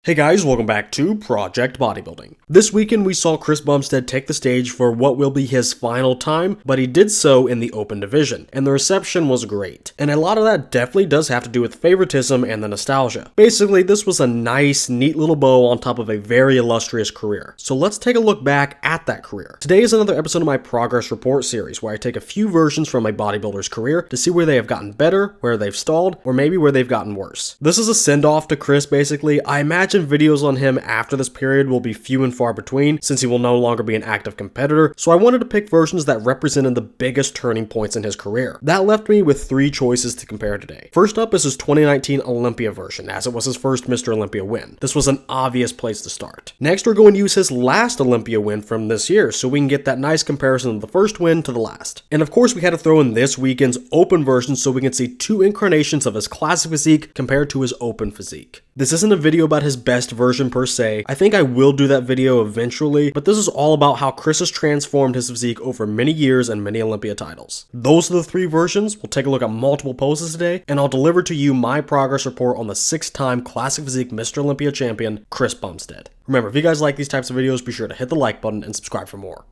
Hey guys, welcome back to Project Bodybuilding. This weekend we saw Chris Bumstead take the stage for what will be his final time, but he did so in the open division, and the reception was great. And a lot of that definitely does have to do with favoritism and the nostalgia. Basically, this was a nice, neat little bow on top of a very illustrious career. So let's take a look back at that career. Today is another episode of my Progress Report series, where I take a few versions from a bodybuilder's career to see where they have gotten better, where they've stalled, or maybe where they've gotten worse. This is a send-off to Chris, basically. I imagine videos on him after this period will be few and far between since he will no longer be an active competitor, so I wanted to pick versions that represented the biggest turning points in his career. That left me with three choices to compare today. First up is his 2019 Olympia version, as it was his first Mr. Olympia win. This was an obvious place to start. Next, we're going to use his last Olympia win from this year so we can get that nice comparison of the first win to the last. And of course, we had to throw in this weekend's open version so we can see two incarnations of his classic physique compared to his open physique. This isn't a video about his best version per se. I think I will do that video eventually, but this is all about how Chris has transformed his physique over many years and many Olympia titles. Those are the three versions. We'll take a look at multiple poses today, and I'll deliver to you my progress report on the 6-time classic physique Mr. Olympia champion, Chris Bumstead. Remember, if you guys like these types of videos, be sure to hit the like button and subscribe for more.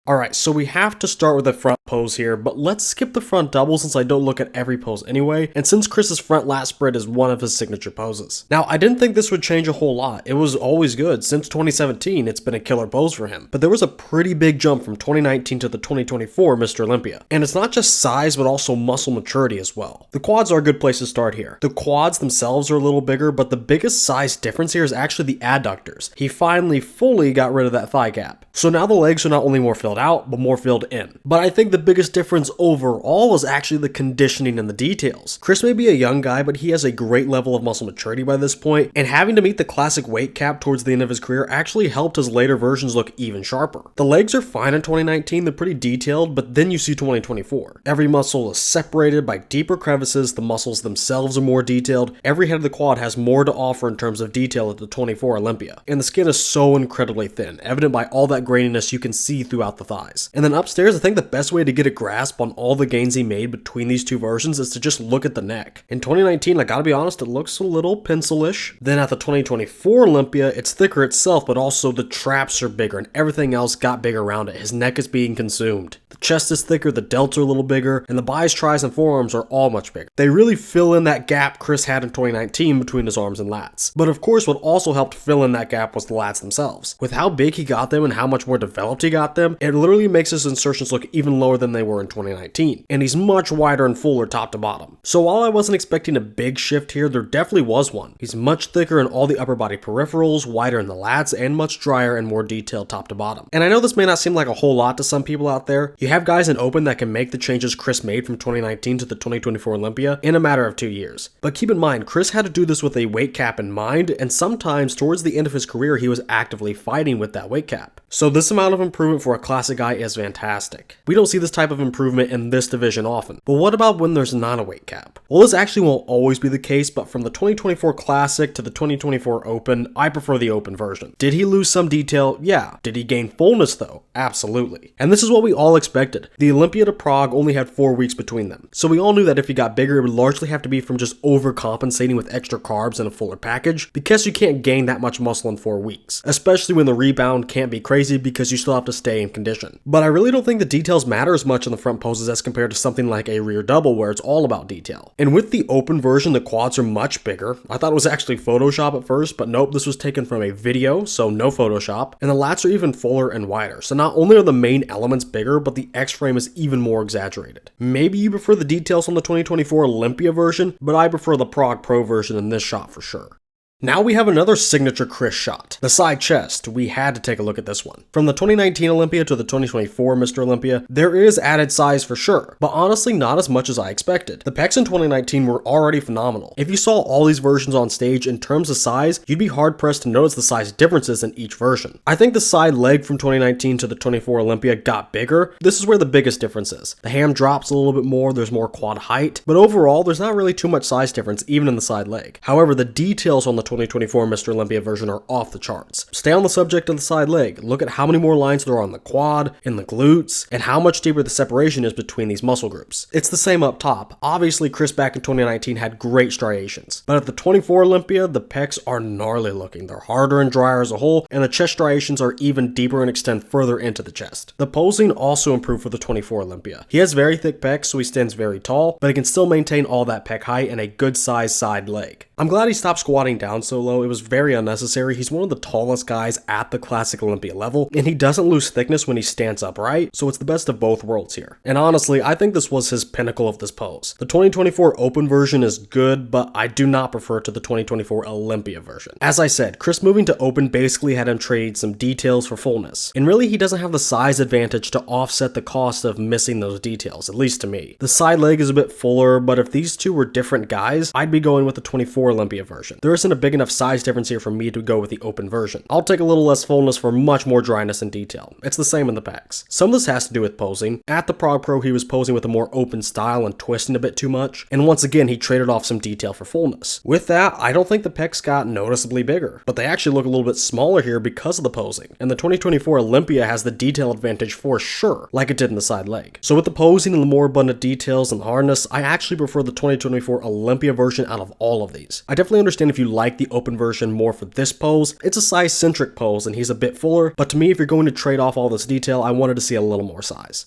Alright, so we have to start with the front pose here, but let's skip the front double since I don't look at every pose anyway, and since Chris's front lat spread is one of his signature poses. Now, I didn't think this would change a whole lot. It was always good. Since 2017, it's been a killer pose for him. But there was a pretty big jump from 2019 to the 2024 Mr. Olympia. And it's not just size, but also muscle maturity as well. The quads are a good place to start here. The quads themselves are a little bigger, but the biggest size difference here is actually the adductors. He finally fully got rid of that thigh gap. So now the legs are not only more filled out, but more filled in. But I think the biggest difference overall is actually the conditioning and the details. Chris may be a young guy, but he has a great level of muscle maturity by this point, and having to meet the classic weight cap towards the end of his career actually helped his later versions look even sharper. The legs are fine in 2019, they're pretty detailed, but then you see 2024. Every muscle is separated by deeper crevices, the muscles themselves are more detailed, every head of the quad has more to offer in terms of detail at the 24 Olympia, and the skin is so incredibly thin, evident by all that graininess you can see throughout the thighs. And then upstairs, I think the best way to get a grasp on all the gains he made between these two versions is to just look at the neck. In 2019, I gotta be honest, it looks a little pencil-ish. Then at the 2024 Olympia, it's thicker itself, but also the traps are bigger and everything else got bigger around it. His neck is being consumed. The chest is thicker, the delts are a little bigger, and the bis, tris, and forearms are all much bigger. They really fill in that gap Chris had in 2019 between his arms and lats. But of course, what also helped fill in that gap was the lats themselves. With how big he got them and how much more developed he got them, it literally makes his insertions look even lower than they were in 2019. And he's much wider and fuller top to bottom. So while I wasn't expecting a big shift here, there definitely was one. He's much thicker in all the upper body peripherals, wider in the lats, and much drier and more detailed top to bottom. And I know this may not seem like a whole lot to some people out there. You have guys in open that can make the changes Chris made from 2019 to the 2024 Olympia in a matter of 2 years. But keep in mind, Chris had to do this with a weight cap in mind, and sometimes towards the end of his career, he was actively fighting with that weight cap. So this amount of improvement for a classic guy is fantastic. We don't see this type of improvement in this division often. But what about when there's not a weight cap? Well, this actually won't always be the case, but from the 2024 Classic to the 2024 Open, I prefer the Open version. Did he lose some detail? Yeah. Did he gain fullness though? Absolutely. And this is what we all expected. The Olympia to Prague only had 4 weeks between them. So we all knew that if he got bigger, it would largely have to be from just overcompensating with extra carbs and a fuller package, because you can't gain that much muscle in 4 weeks. Especially when the rebound can't be crazy because you still have to stay in condition. But I really don't think the details matter as much in the front poses as compared to something like a rear double where it's all about detail. And with the open version, the quads are much bigger. I thought it was actually Photoshop at first, but nope, this was taken from a video, so no Photoshop. And the lats are even fuller and wider. So not only are the main elements bigger, but the X-frame is even more exaggerated. Maybe you prefer the details on the 2024 Olympia version, but I prefer the Prague Pro version in this shot for sure. Now we have another signature Chris shot, the side chest. We had to take a look at this one. From the 2019 Olympia to the 2024 Mr. Olympia, there is added size for sure, but honestly not as much as I expected. The pecs in 2019 were already phenomenal. If you saw all these versions on stage in terms of size, you'd be hard pressed to notice the size differences in each version. I think the side leg from 2019 to the 24 Olympia got bigger. This is where the biggest difference is. The ham drops a little bit more, there's more quad height, but overall there's not really too much size difference even in the side leg. However, the details on the 2024 Mr. Olympia version are off the charts. Stay on the subject of the side leg. Look at how many more lines there are on the quad, in the glutes, and how much deeper the separation is between these muscle groups. It's the same up top. Obviously, Chris back in 2019 had great striations, but at the 24 Olympia, the pecs are gnarly looking. They're harder and drier as a whole, and the chest striations are even deeper and extend further into the chest. The posing also improved for the 24 Olympia. He has very thick pecs, so he stands very tall, but he can still maintain all that pec height and a good size side leg. I'm glad he stopped squatting down so low. It was very unnecessary. He's one of the tallest guys at the classic Olympia level, and he doesn't lose thickness when he stands upright, so it's the best of both worlds here. And honestly, I think this was his pinnacle of this pose. The 2024 Open version is good, but I do not prefer it to the 2024 Olympia version. As I said, Chris moving to Open basically had him trade some details for fullness, and really he doesn't have the size advantage to offset the cost of missing those details, at least to me. The side leg is a bit fuller, but if these two were different guys, I'd be going with the 24 Olympia version. There isn't a big enough size difference here for me to go with the Open version. I'll take a little less fullness for much more dryness and detail. It's the same in the pecs. Some of this has to do with posing. At the Prague Pro, he was posing with a more open style and twisting a bit too much, and once again, he traded off some detail for fullness. With that, I don't think the pecs got noticeably bigger, but they actually look a little bit smaller here because of the posing, and the 2024 Olympia has the detail advantage for sure, like it did in the side leg. So with the posing and the more abundant details and hardness, I actually prefer the 2024 Olympia version out of all of these. I definitely understand if you like the Open version more for this pose. It's a size-centric pose and he's a bit fuller, but to me, if you're going to trade off all this detail, I wanted to see a little more size.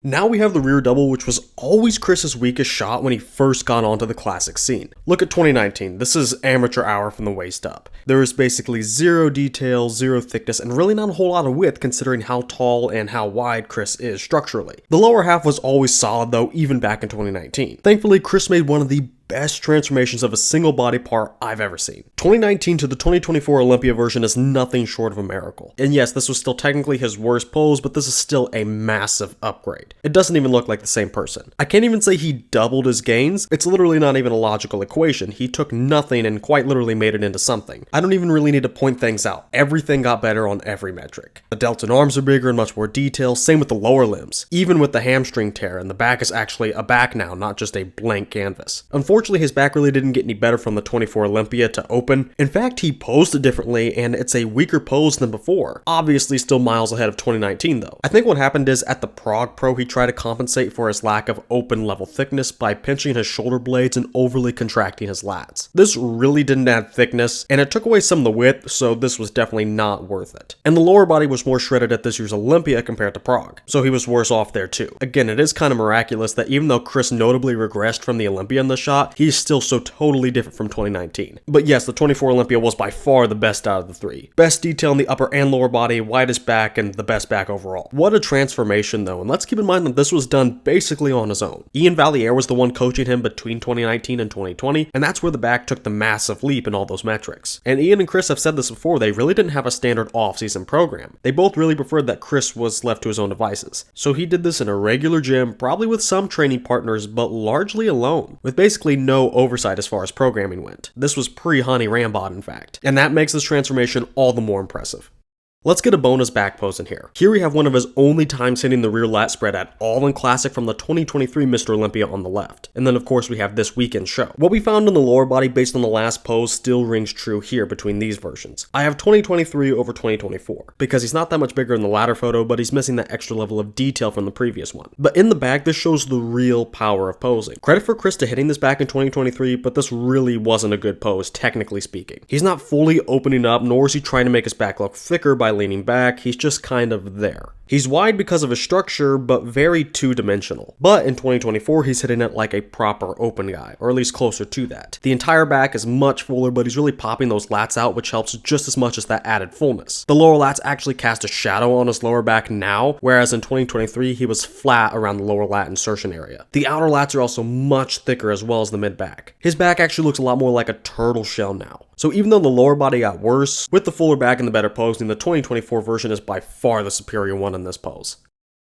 Now we have the rear double, which was always Chris's weakest shot when he first got onto the classic scene. Look at 2019, this is amateur hour from the waist up. There is basically zero detail, zero thickness, and really not a whole lot of width considering how tall and how wide Chris is structurally. The lower half was always solid though, even back in 2019. Thankfully, Chris made one of the best transformations of a single body part I've ever seen. 2019 to the 2024 Olympia version is nothing short of a miracle. And yes, this was still technically his worst pose, but this is still a massive upgrade. It doesn't even look like the same person. I can't even say he doubled his gains. It's literally not even a logical equation. He took nothing and quite literally made it into something. I don't even really need to point things out. Everything got better on every metric. The delts and arms are bigger and much more detail, same with the lower limbs. Even with the hamstring tear, and the back is actually a back now, not just a blank canvas. Unfortunately, his back really didn't get any better from the 24 Olympia to Open. In fact, he posed it differently and it's a weaker pose than before. Obviously still miles ahead of 2019 though. I think what happened is at the Prague Pro, he tried to compensate for his lack of Open level thickness by pinching his shoulder blades and overly contracting his lats. This really didn't add thickness and it took away some of the width, so this was definitely not worth it. And the lower body was more shredded at this year's Olympia compared to Prague, so he was worse off there too. Again, it is kind of miraculous that even though Chris notably regressed from the Olympia in the shot, he's still so totally different from 2019. But yes, the 24 Olympia was by far the best out of the three. Best detail in the upper and lower body, widest back, and the best back overall. What a transformation though, and let's keep in mind that this was done basically on his own. Ian Valliere was the one coaching him between 2019 and 2020, and that's where the back took the massive leap in all those metrics. And Ian and Chris have said this before, they really didn't have a standard off-season program. They both really preferred that Chris was left to his own devices. So he did this in a regular gym, probably with some training partners, but largely alone, with basically no oversight as far as programming went. This was pre-Honey Rambod, in fact, and that makes this transformation all the more impressive. Let's get a bonus back pose in here. Here we have one of his only times hitting the rear lat spread at all in classic from the 2023 Mr. Olympia on the left. And then of course we have this weekend show. What we found in the lower body based on the last pose still rings true here between these versions. I have 2023 over 2024 because he's not that much bigger in the latter photo, but he's missing that extra level of detail from the previous one. But in the back, this shows the real power of posing. Credit for Chris to hitting this back in 2023, but this really wasn't a good pose, technically speaking. He's not fully opening up, nor is he trying to make his back look thicker by leaning back. He's just kind of there. He's wide because of his structure, but very two-dimensional. But in 2024, he's hitting it like a proper open guy, or at least closer to that. The entire back is much fuller, but he's really popping those lats out, which helps just as much as that added fullness. The lower lats actually cast a shadow on his lower back now, whereas in 2023, he was flat around the lower lat insertion area. The outer lats are also much thicker as well as the mid-back. His back actually looks a lot more like a turtle shell now. So even though the lower body got worse, with the fuller back and the better posing, the 2024 version is by far the superior one in this pose.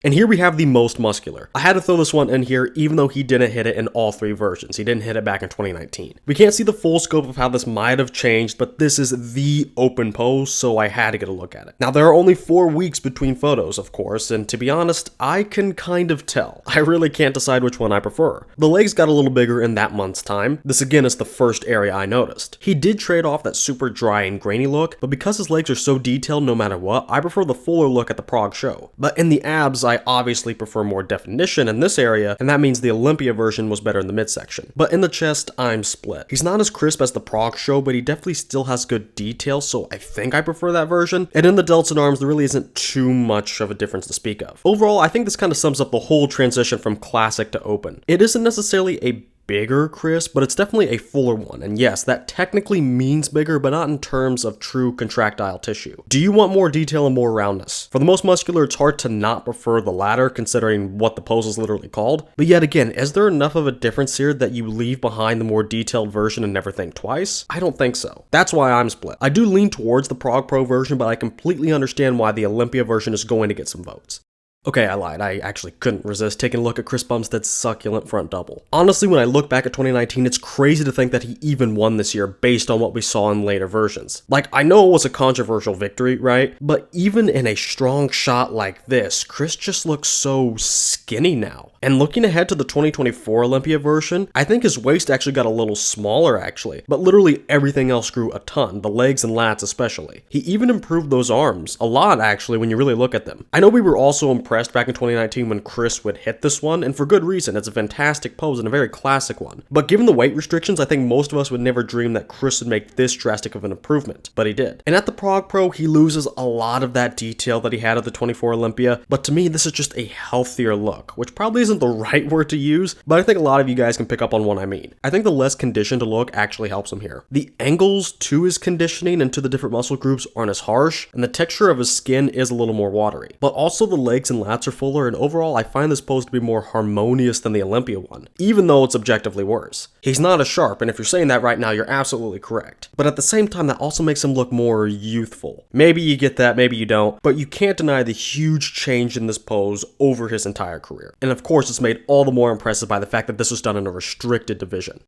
And here we have the most muscular. I had to throw this one in here even though he didn't hit it in all 3 versions. He didn't hit it back in 2019. We can't see the full scope of how this might have changed, but this is the open pose, so I had to get a look at it. Now there are only 4 weeks between photos, of course, and to be honest, I can kind of tell. I really can't decide which one I prefer. The legs got a little bigger in that month's time. This again is the first area I noticed. He did trade off that super dry and grainy look, but because his legs are so detailed no matter what, I prefer the fuller look at the Prague show. But in the abs, I obviously prefer more definition in this area, and that means the Olympia version was better in the midsection. But in the chest, I'm split. He's not as crisp as the Prague show, but he definitely still has good detail, so I think I prefer that version. And in the delts and arms, there really isn't too much of a difference to speak of. Overall, I think this kind of sums up the whole transition from classic to open. It isn't necessarily a bigger Chris, but it's definitely a fuller one, and yes, that technically means bigger, but not in terms of true contractile tissue. Do you want more detail and more roundness? For the most muscular, it's hard to not prefer the latter, considering what the pose is literally called, but yet again, is there enough of a difference here that you leave behind the more detailed version and never think twice? I don't think so. That's why I'm split. I do lean towards the Prague Pro version, but I completely understand why the Olympia version is going to get some votes. Okay, I lied. I actually couldn't resist taking a look at Chris Bumstead's succulent front double. Honestly, when I look back at 2019, it's crazy to think that he even won this year based on what we saw in later versions. Like, I know it was a controversial victory, right? But even in a strong shot like this, Chris just looks so skinny now. And looking ahead to the 2024 Olympia version, I think his waist actually got a little smaller actually, but literally everything else grew a ton, the legs and lats especially. He even improved those arms, a lot actually when you really look at them. I know we were also impressed back in 2019 when Chris would hit this one, and for good reason. It's a fantastic pose and a very classic one. But given the weight restrictions, I think most of us would never dream that Chris would make this drastic of an improvement, but he did. And at the Prague Pro, he loses a lot of that detail that he had at the 24 Olympia, but to me this is just a healthier look, which probably isn't the right word to use, but I think a lot of you guys can pick up on what I mean. I think the less conditioned look actually helps him here. The angles to his conditioning and to the different muscle groups aren't as harsh, and the texture of his skin is a little more watery. But also the legs and lats are fuller, and overall I find this pose to be more harmonious than the Olympia one, even though it's objectively worse. He's not as sharp, and if you're saying that right now, you're absolutely correct. But at the same time, that also makes him look more youthful. Maybe you get that, maybe you don't, but you can't deny the huge change in this pose over his entire career. And of course, it's made all the more impressive by the fact that this was done in a restricted division.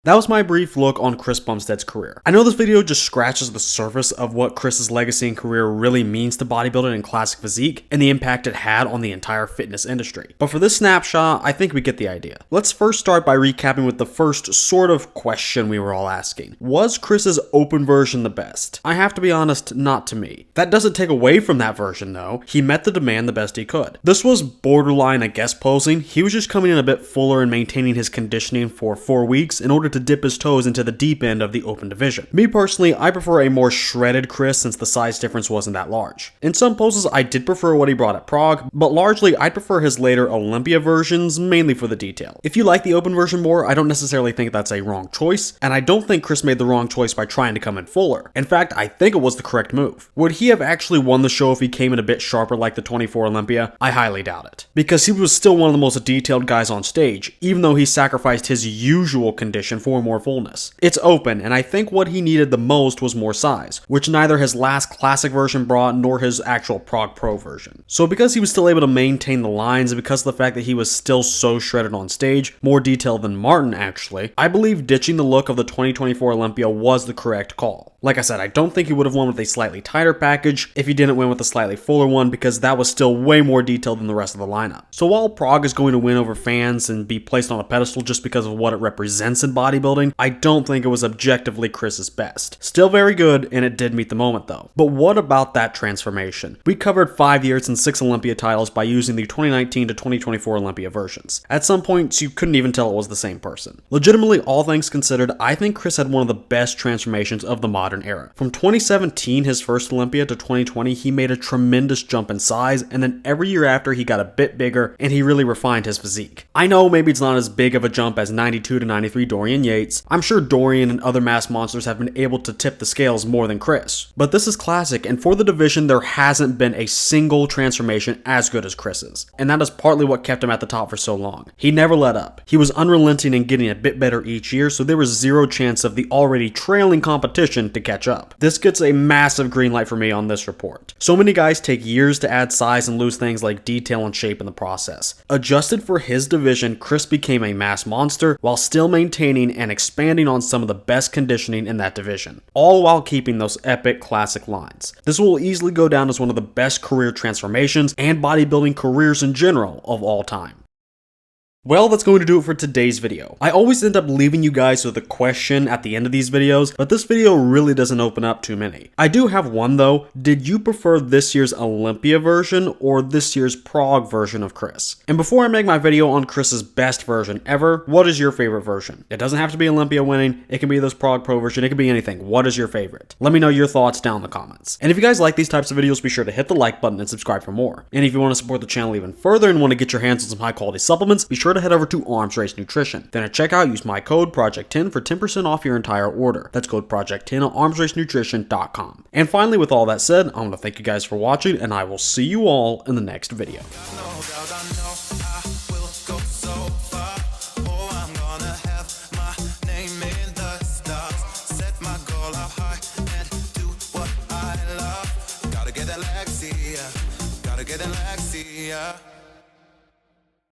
That was my brief look on Chris Bumstead's career. I know this video just scratches the surface of what Chris's legacy and career really means to bodybuilding and classic physique, and the impact it had on the entire fitness industry. But for this snapshot, I think we get the idea. Let's first start by recapping with the first sort of question we were all asking. Was Chris's open version the best? I have to be honest, not to me. That doesn't take away from that version though. He met the demand the best he could. This was borderline a guest posing. He was just coming in a bit fuller and maintaining his conditioning for 4 weeks in order to dip his toes into the deep end of the open division. Me personally, I prefer a more shredded Chris since the size difference wasn't that large. In some poses, I did prefer what he brought at Prague, but largely I'd prefer his later Olympia versions, mainly for the detail. If you like the open version more, I don't necessarily think that's a wrong choice, and I don't think Chris made the wrong choice by trying to come in fuller. In fact, I think it was the correct move. Would he have actually won the show if he came in a bit sharper like the 24 Olympia? I highly doubt it. Because he was still one of the most detailed guys on stage, even though he sacrificed his usual condition for more fullness. It's open, and I think what he needed the most was more size, which neither his last classic version brought nor his actual Prague Pro version. So because he was still able to maintain the lines, and because of the fact that he was still so shredded on stage, more detailed than Martin actually, I believe ditching the look of the 2024 Olympia was the correct call. Like I said, I don't think he would have won with a slightly tighter package if he didn't win with a slightly fuller one, because that was still way more detailed than the rest of the lineup. So while Prague is going to win over fans and be placed on a pedestal just because of what it represents in bodybuilding, I don't think it was objectively Chris's best. Still very good, and it did meet the moment though. But what about that transformation? We covered 5 years and 6 Olympia titles by using the 2019 to 2024 Olympia versions. At some points, you couldn't even tell it was the same person. Legitimately, all things considered, I think Chris had one of the best transformations of the modern era. From 2017, his first Olympia, to 2020, he made a tremendous jump in size, and then every year after he got a bit bigger, and he really refined his physique. I know maybe it's not as big of a jump as 92 to 93 Dorian Yates. I'm sure Dorian and other mass monsters have been able to tip the scales more than Chris. But this is classic, and for the division, there hasn't been a single transformation as good as Chris's. And that is partly what kept him at the top for so long. He never let up. He was unrelenting and getting a bit better each year, so there was zero chance of the already trailing competition to catch up. This gets a massive green light for me on this report. So many guys take years to add size and lose things like detail and shape in the process. Adjusted for his division, Chris became a mass monster while still maintaining and expanding on some of the best conditioning in that division, all while keeping those epic classic lines. This will easily go down as one of the best career transformations and bodybuilding careers in general of all time. Well, that's going to do it for today's video. I always end up leaving you guys with a question at the end of these videos, but this video really doesn't open up too many. I do have one though. Did you prefer this year's Olympia version or this year's Prague version of Chris? And before I make my video on Chris's best version ever, what is your favorite version? It doesn't have to be Olympia winning, it can be this Prague Pro version, it can be anything. What is your favorite? Let me know your thoughts down in the comments. And if you guys like these types of videos, be sure to hit the like button and subscribe for more. And if you want to support the channel even further and want to get your hands on some high quality supplements, be sure to head over to Arms Race Nutrition. Then at checkout, use my code Project10 for 10% off your entire order. That's code Project10 at armsracenutrition.com. And finally, with all that said, I want to thank you guys for watching, and I will see you all in the next video. Gotta get that Lexi, yeah.